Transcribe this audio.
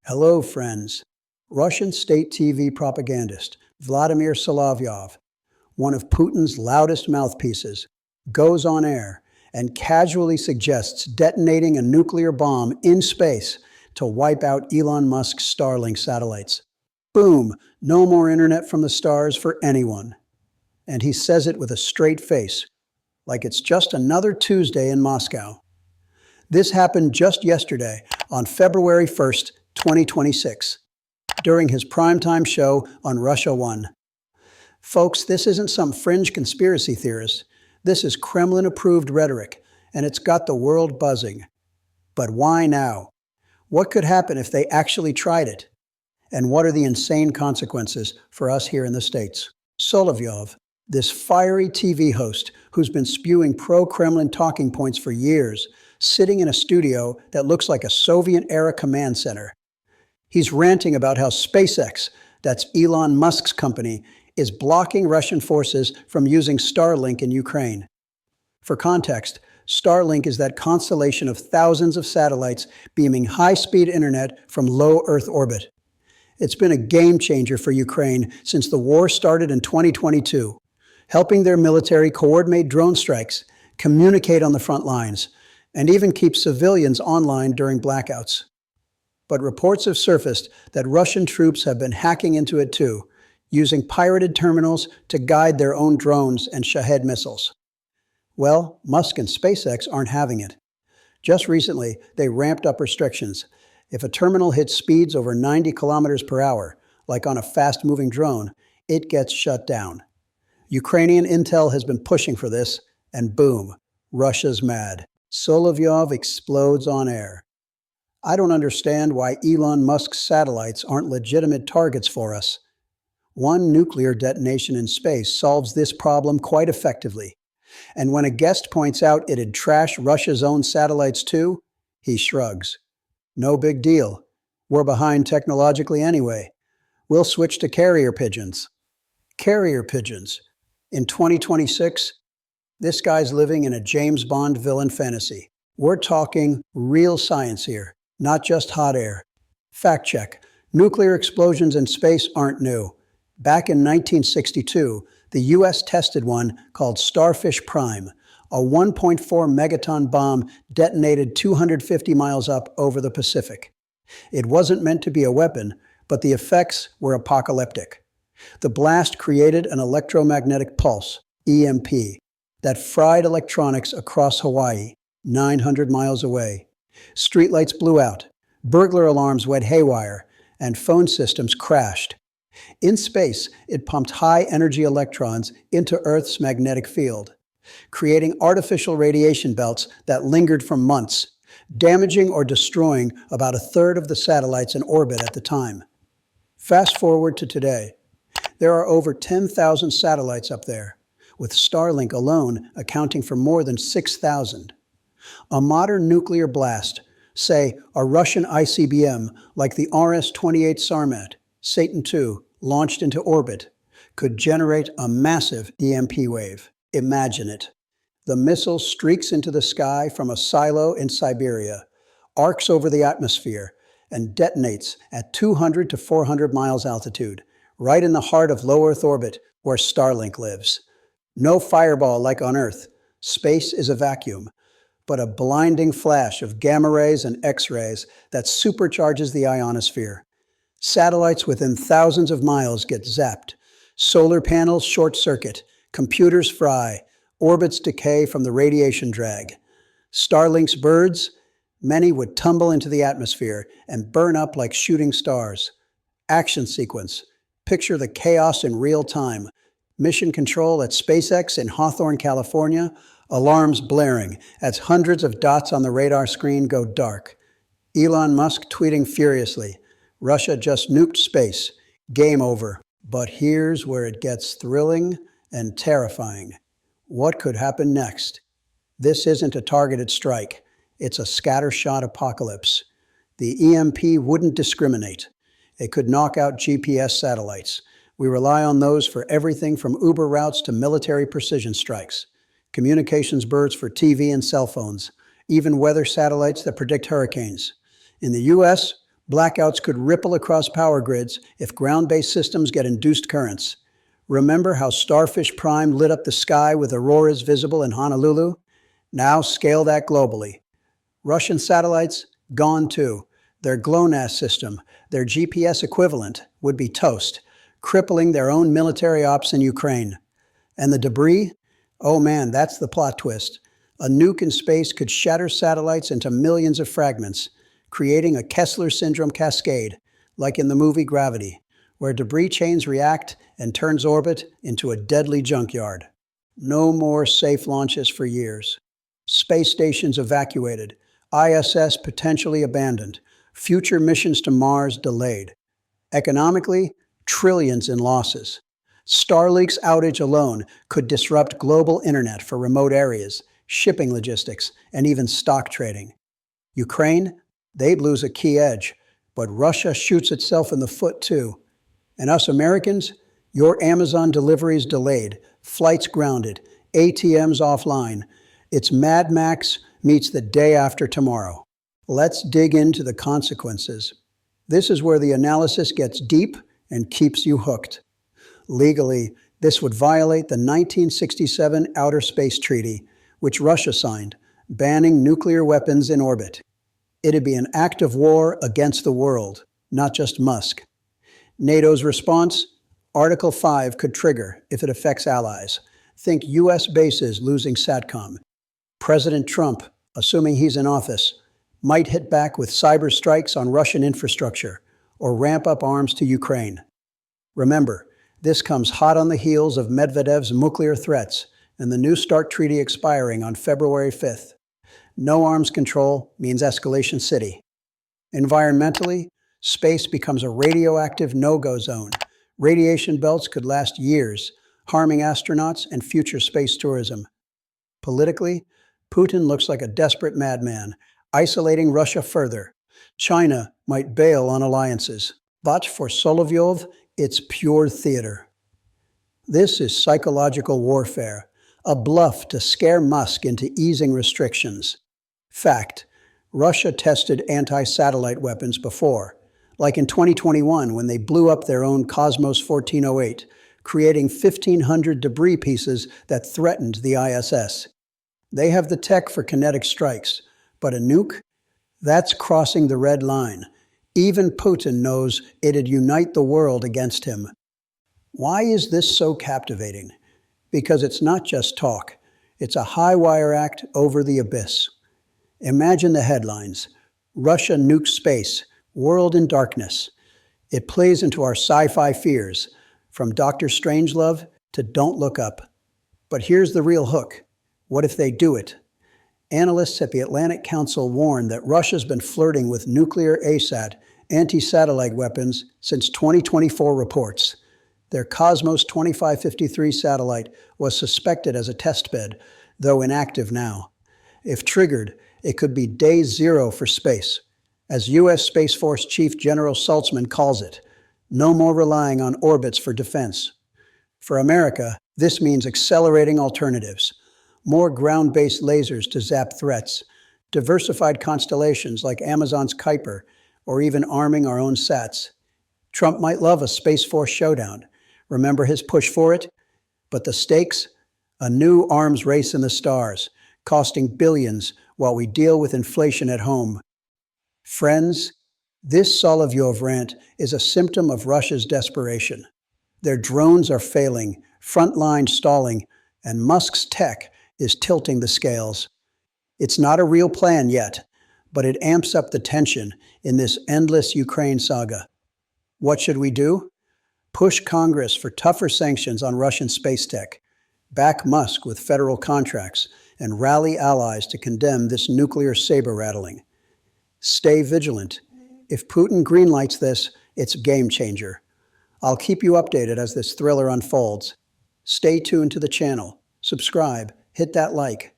Hello, friends. Russian state TV propagandist Vladimir Solovyov, one of Putin's loudest mouthpieces, goes on air and casually suggests detonating a nuclear bomb in space to wipe out Elon Musk's Starlink satellites. Boom, no more internet from the stars for anyone. And he says it with a straight face, like it's just another Tuesday in Moscow. This happened just yesterday, on February 1st, 2026, during his primetime show on Russia 1. Folks, this isn't some fringe conspiracy theorist. This is Kremlin-approved rhetoric, and it's got the world buzzing. But why now? What could happen if they actually tried it? And what are the insane consequences for us here in the States? Solovyov, this fiery TV host who's been spewing pro-Kremlin talking points for years, sitting in a studio that looks like a Soviet-era command center. He's ranting about how SpaceX, that's Elon Musk's company, is blocking Russian forces from using Starlink in Ukraine. For context, Starlink is that constellation of thousands of satellites beaming high-speed internet from low Earth orbit. It's been a game changer for Ukraine since the war started in 2022, helping their military coordinate drone strikes, communicate on the front lines, and even keep civilians online during blackouts. But reports have surfaced that Russian troops have been hacking into it too, using pirated terminals to guide their own drones and Shahed missiles. Well, Musk and SpaceX aren't having it. Just recently, they ramped up restrictions. If a terminal hits speeds over 90 kilometers per hour, like on a fast-moving drone, it gets shut down. Ukrainian intel has been pushing for this, and boom, Russia's mad. Solovyov explodes on air. I don't understand why Elon Musk's satellites aren't legitimate targets for us. One nuclear detonation in space solves this problem quite effectively. And when a guest points out it'd trash Russia's own satellites too, he shrugs. No big deal. We're behind technologically anyway. We'll switch to carrier pigeons. Carrier pigeons. In 2026, this guy's living in a James Bond villain fantasy. We're talking real science here, not just hot air. Fact check. Nuclear explosions in space aren't new. Back in 1962, the U.S. tested one called Starfish Prime, a 1.4 megaton bomb detonated 250 miles up over the Pacific. It wasn't meant to be a weapon, but the effects were apocalyptic. The blast created an electromagnetic pulse, EMP, that fried electronics across Hawaii, 900 miles away. Streetlights blew out, burglar alarms went haywire, and phone systems crashed. In space, it pumped high-energy electrons into Earth's magnetic field, creating artificial radiation belts that lingered for months, damaging or destroying about a third of the satellites in orbit at the time. Fast forward to today. There are over 10,000 satellites up there, with Starlink alone accounting for more than 6,000. A modern nuclear blast, say a Russian ICBM like the RS-28 Sarmat, Satan II, launched into orbit, could generate a massive EMP wave. Imagine it. The missile streaks into the sky from a silo in Siberia, arcs over the atmosphere, and detonates at 200 to 400 miles altitude, right in the heart of low Earth orbit where Starlink lives. No fireball like on Earth. Space is a vacuum, but a blinding flash of gamma rays and X-rays that supercharges the ionosphere. Satellites within thousands of miles get zapped. Solar panels short-circuit, computers fry, orbits decay from the radiation drag. Starlink's birds, many would tumble into the atmosphere and burn up like shooting stars. Action sequence. Picture the chaos in real time. Mission control at SpaceX in Hawthorne, California, alarms blaring as hundreds of dots on the radar screen go dark. Elon Musk tweeting furiously, "Russia just nuked space. Game over." But here's where it gets thrilling and terrifying. What could happen next? This isn't a targeted strike. It's a scattershot apocalypse. The EMP wouldn't discriminate. It could knock out GPS satellites. We rely on those for everything from Uber routes to military precision strikes. Communications birds for TV and cell phones. Even weather satellites that predict hurricanes. In the U.S., Blackouts could ripple across power grids if ground-based systems get induced currents. Remember how Starfish Prime lit up the sky with auroras visible in Honolulu? Now scale that globally. Russian satellites? Gone too. Their GLONASS system, their GPS equivalent, would be toast, crippling their own military ops in Ukraine. And the debris? Oh man, that's the plot twist. A nuke in space could shatter satellites into millions of fragments, creating a Kessler syndrome cascade, like in the movie Gravity, where debris chains react and turns orbit into a deadly junkyard. No more safe launches for years. Space stations evacuated, ISS potentially abandoned, future missions to Mars delayed. Economically, trillions in losses. Starlink's outage alone could disrupt global internet for remote areas, shipping logistics, and even stock trading. Ukraine? They'd lose a key edge, but Russia shoots itself in the foot too. And us Americans? Your Amazon deliveries delayed, flights grounded, ATMs offline. It's Mad Max meets the day after tomorrow. Let's dig into the consequences. This is where the analysis gets deep and keeps you hooked. Legally, this would violate the 1967 Outer Space Treaty, which Russia signed, banning nuclear weapons in orbit. It'd be an act of war against the world, not just Musk. NATO's response? Article 5 could trigger if it affects allies. Think US bases losing SATCOM. President Trump, assuming he's in office, might hit back with cyber strikes on Russian infrastructure or ramp up arms to Ukraine. Remember, this comes hot on the heels of Medvedev's nuclear threats and the New START treaty expiring on February 5th. No arms control means escalation city. Environmentally, space becomes a radioactive no-go zone. Radiation belts could last years, harming astronauts and future space tourism. Politically, Putin looks like a desperate madman, isolating Russia further. China might bail on alliances. But for Solovyov, it's pure theater. This is psychological warfare, a bluff to scare Musk into easing restrictions. Fact, Russia tested anti-satellite weapons before, like in 2021 when they blew up their own Cosmos 1408, creating 1,500 debris pieces that threatened the ISS. They have the tech for kinetic strikes, but a nuke? That's crossing the red line. Even Putin knows it'd unite the world against him. Why is this so captivating? Because it's not just talk. It's a high-wire act over the abyss. Imagine the headlines. Russia nukes space, world in darkness. It plays into our sci-fi fears, from Dr. Strangelove to Don't Look Up. But here's the real hook. What if they do it? Analysts at the Atlantic Council warn that Russia's been flirting with nuclear ASAT, anti-satellite weapons, since 2024 reports. Their Cosmos 2553 satellite was suspected as a testbed, though inactive now. If triggered, it could be day zero for space. As U.S. Space Force Chief General Saltzman calls it, no more relying on orbits for defense. For America, this means accelerating alternatives. More ground-based lasers to zap threats, diversified constellations like Amazon's Kuiper, or even arming our own sats. Trump might love a Space Force showdown. Remember his push for it? But the stakes? A new arms race in the stars, costing billions while we deal with inflation at home. Friends, this Solovyov rant is a symptom of Russia's desperation. Their drones are failing, front lines stalling, and Musk's tech is tilting the scales. It's not a real plan yet, but it amps up the tension in this endless Ukraine saga. What should we do? Push Congress for tougher sanctions on Russian space tech, back Musk with federal contracts, and rally allies to condemn this nuclear saber-rattling. Stay vigilant. If Putin greenlights this, it's a game changer. I'll keep you updated as this thriller unfolds. Stay tuned to the channel. Subscribe. Hit that like.